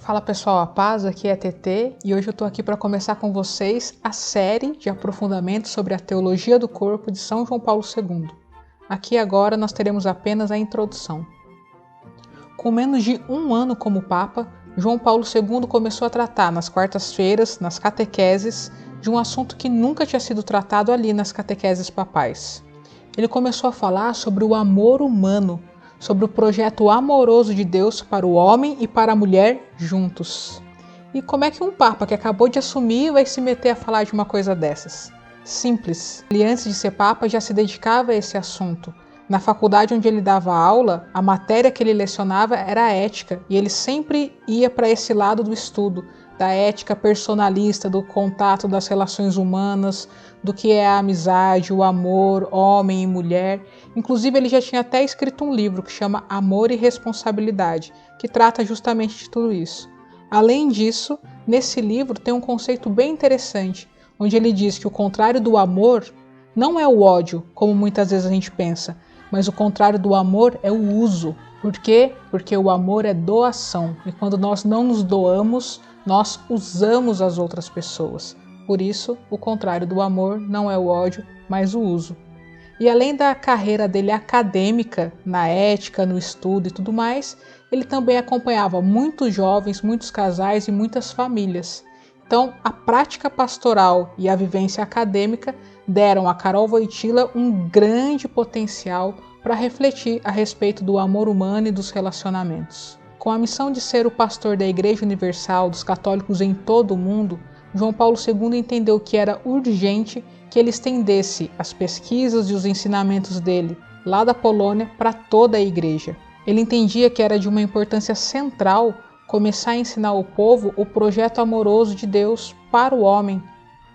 Fala pessoal, a paz, aqui é TT e hoje eu estou aqui para começar com vocês a série de aprofundamento sobre a teologia do corpo de São João Paulo II. Aqui agora nós teremos apenas a introdução. Com menos de um ano como Papa, João Paulo II começou a tratar nas quartas-feiras, nas catequeses, de um assunto que nunca tinha sido tratado ali nas catequeses papais. Ele começou a falar sobre o amor humano, sobre o projeto amoroso de Deus para o homem e para a mulher juntos. E como é que um Papa que acabou de assumir vai se meter a falar de uma coisa dessas? Simples. Ele antes de ser Papa já se dedicava a esse assunto. Na faculdade onde ele dava aula, a matéria que ele lecionava era a ética, e ele sempre ia para esse lado do estudo, da ética personalista, do contato das relações humanas, do que é a amizade, o amor, homem e mulher. Inclusive ele já tinha até escrito um livro que chama Amor e Responsabilidade, que trata justamente de tudo isso. Além disso, nesse livro tem um conceito bem interessante, onde ele diz que o contrário do amor não é o ódio, como muitas vezes a gente pensa, mas o contrário do amor é o uso. Por quê? Porque o amor é doação, e quando nós não nos doamos, nós usamos as outras pessoas. Por isso, o contrário do amor não é o ódio, mas o uso. E além da carreira dele acadêmica, na ética, no estudo e tudo mais, ele também acompanhava muitos jovens, muitos casais e muitas famílias. Então, a prática pastoral e a vivência acadêmica deram a Carol Wojtyla um grande potencial para refletir a respeito do amor humano e dos relacionamentos. Com a missão de ser o pastor da Igreja Universal dos católicos em todo o mundo, João Paulo II entendeu que era urgente que ele estendesse as pesquisas e os ensinamentos dele, lá da Polônia, para toda a Igreja. Ele entendia que era de uma importância central começar a ensinar ao povo o projeto amoroso de Deus para o homem.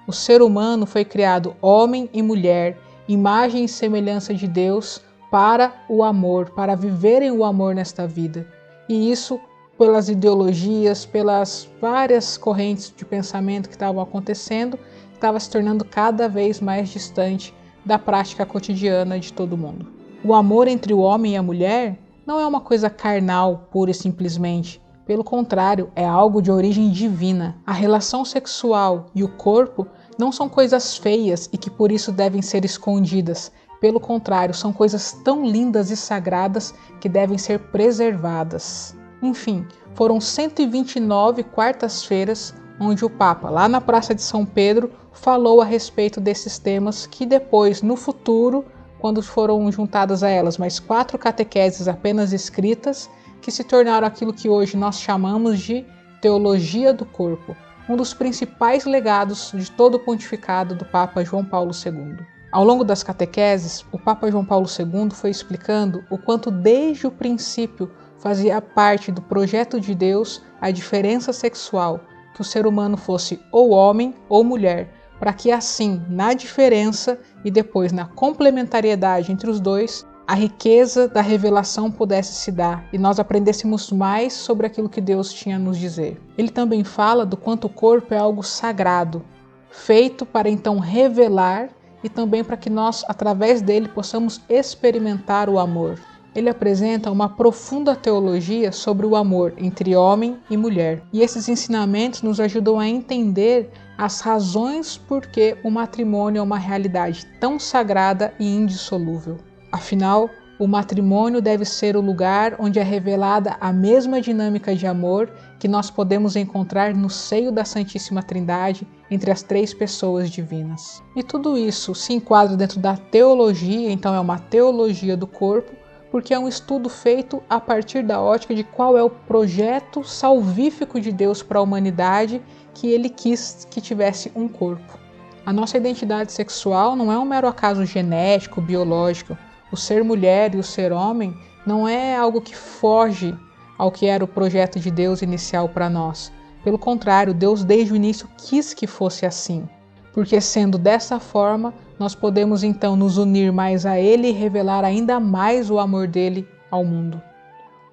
O ser humano foi criado homem e mulher, imagem e semelhança de Deus, para o amor, para viverem o amor nesta vida. E isso, pelas ideologias, pelas várias correntes de pensamento que estavam acontecendo, estava se tornando cada vez mais distante da prática cotidiana de todo mundo. O amor entre o homem e a mulher não é uma coisa carnal, pura e simplesmente. Pelo contrário, é algo de origem divina. A relação sexual e o corpo não são coisas feias e que por isso devem ser escondidas. Pelo contrário, são coisas tão lindas e sagradas que devem ser preservadas. Enfim, foram 129 quartas-feiras onde o Papa, lá na Praça de São Pedro, falou a respeito desses temas que depois, no futuro, quando foram juntadas a elas mais 4 catequeses apenas escritas, que se tornaram aquilo que hoje nós chamamos de teologia do corpo, um dos principais legados de todo o pontificado do Papa João Paulo II. Ao longo das catequeses, o Papa João Paulo II foi explicando o quanto desde o princípio fazia parte do projeto de Deus a diferença sexual, que o ser humano fosse ou homem ou mulher, para que assim, na diferença e depois na complementariedade entre os dois, a riqueza da revelação pudesse se dar e nós aprendêssemos mais sobre aquilo que Deus tinha a nos dizer. Ele também fala do quanto o corpo é algo sagrado, feito para então revelar e também para que nós, através dele, possamos experimentar o amor. Ele apresenta uma profunda teologia sobre o amor entre homem e mulher. E esses ensinamentos nos ajudam a entender as razões por que o matrimônio é uma realidade tão sagrada e indissolúvel. Afinal, o matrimônio deve ser o lugar onde é revelada a mesma dinâmica de amor que nós podemos encontrar no seio da Santíssima Trindade entre as 3 pessoas divinas. E tudo isso se enquadra dentro da teologia, então é uma teologia do corpo, porque é um estudo feito a partir da ótica de qual é o projeto salvífico de Deus para a humanidade que ele quis que tivesse um corpo. A nossa identidade sexual não é um mero acaso genético, biológico. O ser mulher e o ser homem não é algo que foge ao que era o projeto de Deus inicial para nós. Pelo contrário, Deus desde o início quis que fosse assim. Porque sendo dessa forma, nós podemos então nos unir mais a Ele e revelar ainda mais o amor dele ao mundo.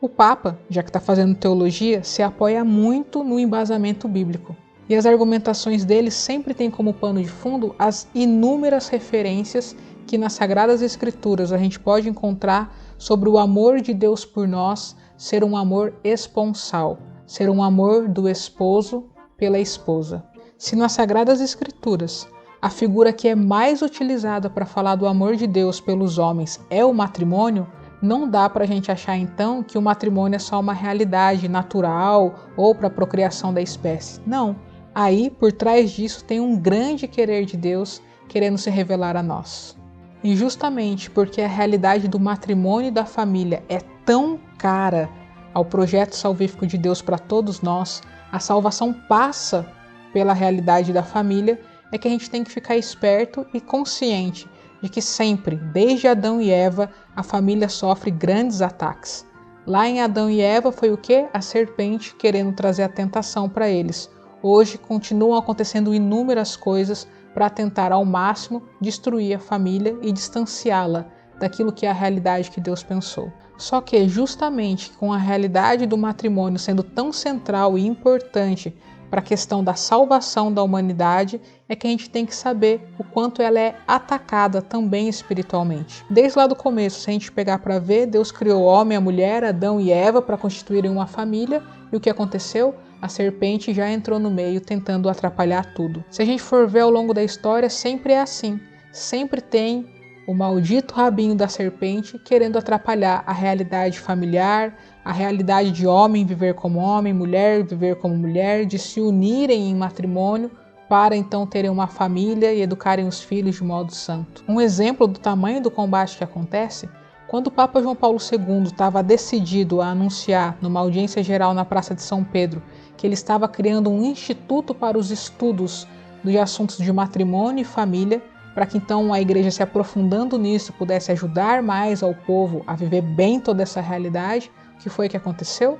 O Papa, já que está fazendo teologia, se apoia muito no embasamento bíblico. E as argumentações dele sempre têm como pano de fundo as inúmeras referências que nas Sagradas Escrituras a gente pode encontrar sobre o amor de Deus por nós ser um amor esponsal, ser um amor do esposo pela esposa. Se nas Sagradas Escrituras a figura que é mais utilizada para falar do amor de Deus pelos homens é o matrimônio, não dá para a gente achar então que o matrimônio é só uma realidade natural ou para a procriação da espécie. Não. Aí, por trás disso, tem um grande querer de Deus querendo se revelar a nós. E justamente porque a realidade do matrimônio e da família é tão cara ao projeto salvífico de Deus para todos nós, a salvação passa pela realidade da família, é que a gente tem que ficar esperto e consciente de que sempre, desde Adão e Eva, a família sofre grandes ataques. Lá em Adão e Eva foi o quê? A serpente querendo trazer a tentação para eles. Hoje continuam acontecendo inúmeras coisas para tentar ao máximo destruir a família e distanciá-la daquilo que é a realidade que Deus pensou. Só que justamente com a realidade do matrimônio sendo tão central e importante para a questão da salvação da humanidade, é que a gente tem que saber o quanto ela é atacada também espiritualmente. Desde lá do começo, se a gente pegar para ver, Deus criou o homem e a mulher, Adão e Eva, para constituírem uma família, e o que aconteceu? A serpente já entrou no meio tentando atrapalhar tudo. Se a gente for ver ao longo da história, sempre é assim. Sempre tem o maldito rabinho da serpente querendo atrapalhar a realidade familiar, a realidade de homem viver como homem, mulher viver como mulher, de se unirem em matrimônio para então terem uma família e educarem os filhos de modo santo. Um exemplo do tamanho do combate que acontece, quando o Papa João Paulo II estava decidido a anunciar numa audiência geral na Praça de São Pedro que ele estava criando um instituto para os estudos dos assuntos de matrimônio e família, para que então a igreja, se aprofundando nisso, pudesse ajudar mais ao povo a viver bem toda essa realidade. O que foi que aconteceu?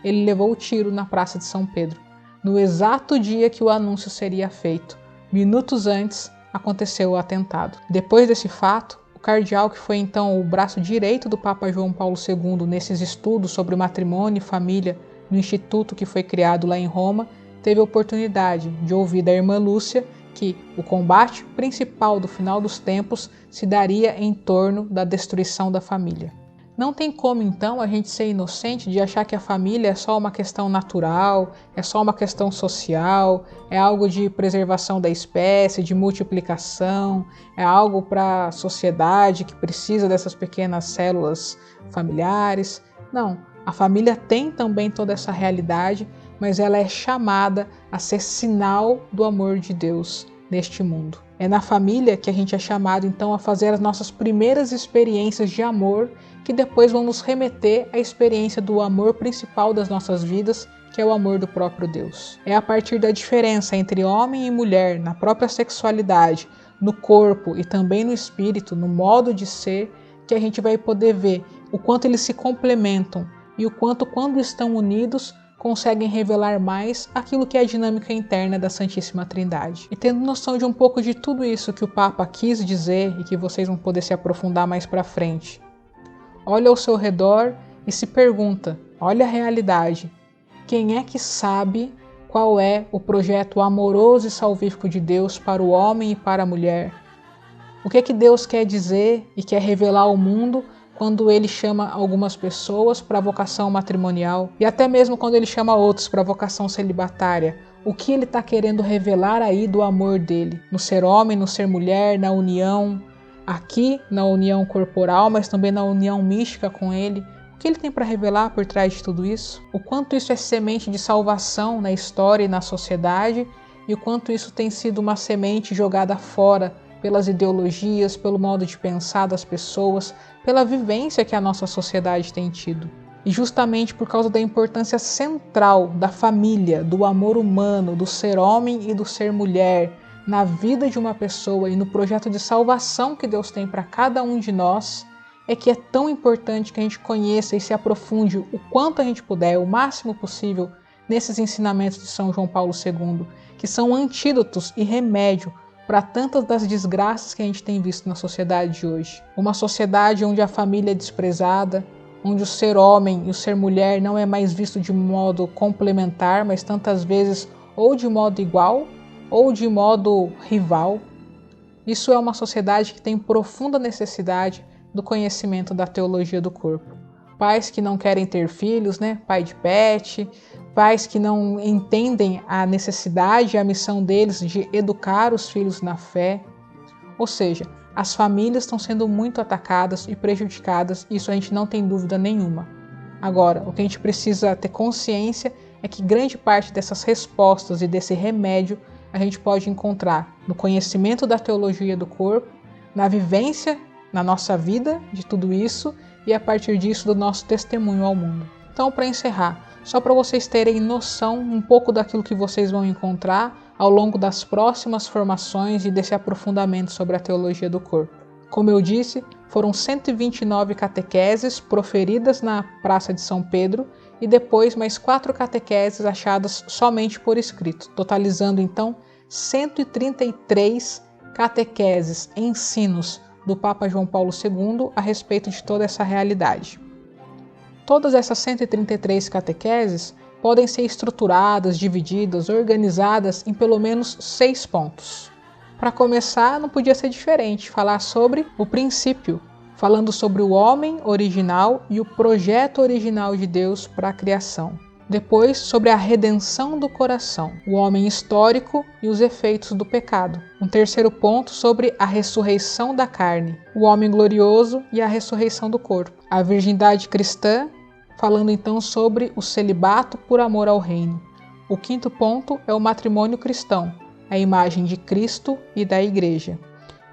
Ele levou o tiro na Praça de São Pedro, no exato dia que o anúncio seria feito. Minutos antes, aconteceu o atentado. Depois desse fato, o cardeal, que foi então o braço direito do Papa João Paulo II nesses estudos sobre matrimônio e família no instituto que foi criado lá em Roma, teve a oportunidade de ouvir da irmã Lúcia que o combate principal do final dos tempos se daria em torno da destruição da família. Não tem como, então, a gente ser inocente de achar que a família é só uma questão natural, é só uma questão social, é algo de preservação da espécie, de multiplicação, é algo para a sociedade que precisa dessas pequenas células familiares. Não, a família tem também toda essa realidade, mas ela é chamada a ser sinal do amor de Deus neste mundo. É na família que a gente é chamado então a fazer as nossas primeiras experiências de amor, que depois vão nos remeter à experiência do amor principal das nossas vidas, que é o amor do próprio Deus. É a partir da diferença entre homem e mulher, na própria sexualidade, no corpo e também no espírito, no modo de ser, que a gente vai poder ver o quanto eles se complementam e o quanto, quando estão unidos, conseguem revelar mais aquilo que é a dinâmica interna da Santíssima Trindade. E tendo noção de um pouco de tudo isso que o Papa quis dizer e que vocês vão poder se aprofundar mais para frente, olha ao seu redor e se pergunta, olha a realidade, quem é que sabe qual é o projeto amoroso e salvífico de Deus para o homem e para a mulher? O que é que Deus quer dizer e quer revelar ao mundo quando ele chama algumas pessoas para a vocação matrimonial e até mesmo quando ele chama outros para a vocação celibatária? O que ele está querendo revelar aí do amor dele, no ser homem, no ser mulher, na união, aqui na união corporal, mas também na união mística com ele? O que ele tem para revelar por trás de tudo isso? O quanto isso é semente de salvação na história e na sociedade e o quanto isso tem sido uma semente jogada fora pelas ideologias, pelo modo de pensar das pessoas, pela vivência que a nossa sociedade tem tido. E justamente por causa da importância central da família, do amor humano, do ser homem e do ser mulher, na vida de uma pessoa e no projeto de salvação que Deus tem para cada um de nós, é que é tão importante que a gente conheça e se aprofunde o quanto a gente puder, o máximo possível, nesses ensinamentos de São João Paulo II, que são antídotos e remédio para tantas das desgraças que a gente tem visto na sociedade de hoje. Uma sociedade onde a família é desprezada, onde o ser homem e o ser mulher não é mais visto de modo complementar, mas tantas vezes ou de modo igual ou de modo rival. Isso é uma sociedade que tem profunda necessidade do conhecimento da teologia do corpo. Pais que não querem ter filhos, pai de pet, pais que não entendem a necessidade e a missão deles de educar os filhos na fé. Ou seja, as famílias estão sendo muito atacadas e prejudicadas, isso a gente não tem dúvida nenhuma. Agora, o que a gente precisa ter consciência é que grande parte dessas respostas e desse remédio a gente pode encontrar no conhecimento da teologia do corpo, na vivência, na nossa vida de tudo isso e a partir disso do nosso testemunho ao mundo. Então, para encerrar, só para vocês terem noção um pouco daquilo que vocês vão encontrar ao longo das próximas formações e desse aprofundamento sobre a teologia do corpo. Como eu disse, foram 129 catequeses proferidas na Praça de São Pedro e depois mais 4 catequeses achadas somente por escrito, totalizando então 133 catequeses, ensinos do Papa João Paulo II a respeito de toda essa realidade. Todas essas 133 catequeses podem ser estruturadas, divididas, organizadas em pelo menos 6 pontos. Para começar, não podia ser diferente, falar sobre o princípio, falando sobre o homem original e o projeto original de Deus para a criação. Depois, sobre a redenção do coração, o homem histórico e os efeitos do pecado. Um terceiro ponto sobre a ressurreição da carne, o homem glorioso e a ressurreição do corpo. A virgindade cristã, falando então sobre o celibato por amor ao reino. O quinto ponto é o matrimônio cristão, a imagem de Cristo e da Igreja.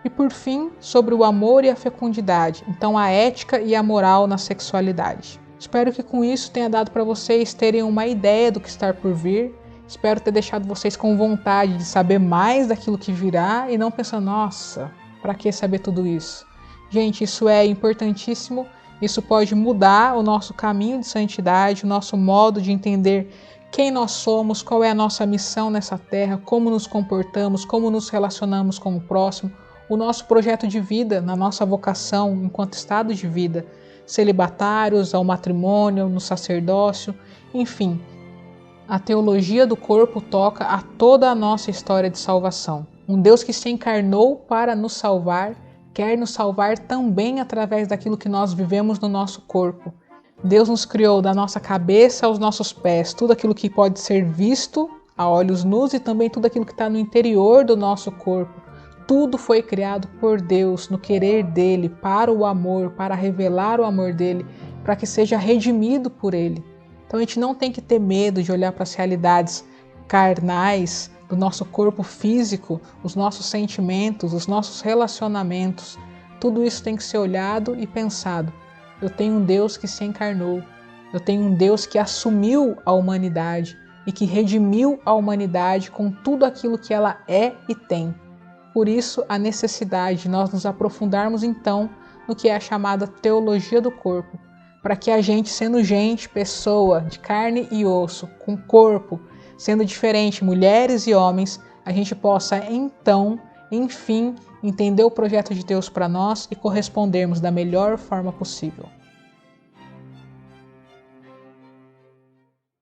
E por fim, sobre o amor e a fecundidade, então a ética e a moral na sexualidade. Espero que com isso tenha dado para vocês terem uma ideia do que está por vir. Espero ter deixado vocês com vontade de saber mais daquilo que virá e não pensando, nossa, para que saber tudo isso? Gente, isso é importantíssimo, isso pode mudar o nosso caminho de santidade, o nosso modo de entender quem nós somos, qual é a nossa missão nessa terra, como nos comportamos, como nos relacionamos com o próximo, o nosso projeto de vida, na nossa vocação enquanto estado de vida, celibatários, ao matrimônio, no sacerdócio, enfim. A teologia do corpo toca a toda a nossa história de salvação. Um Deus que se encarnou para nos salvar, quer nos salvar também através daquilo que nós vivemos no nosso corpo. Deus nos criou da nossa cabeça aos nossos pés, tudo aquilo que pode ser visto a olhos nus e também tudo aquilo que está no interior do nosso corpo. Tudo foi criado por Deus, no querer dele, para o amor, para revelar o amor dele, para que seja redimido por ele. Então a gente não tem que ter medo de olhar para as realidades carnais do nosso corpo físico, os nossos sentimentos, os nossos relacionamentos. Tudo isso tem que ser olhado e pensado. Eu tenho um Deus que se encarnou, eu tenho um Deus que assumiu a humanidade e que redimiu a humanidade com tudo aquilo que ela é e tem. Por isso, a necessidade de nós nos aprofundarmos então no que é a chamada teologia do corpo, para que a gente, sendo gente, pessoa, de carne e osso, com corpo, sendo diferente, mulheres e homens, a gente possa então, enfim, entender o projeto de Deus para nós e correspondermos da melhor forma possível.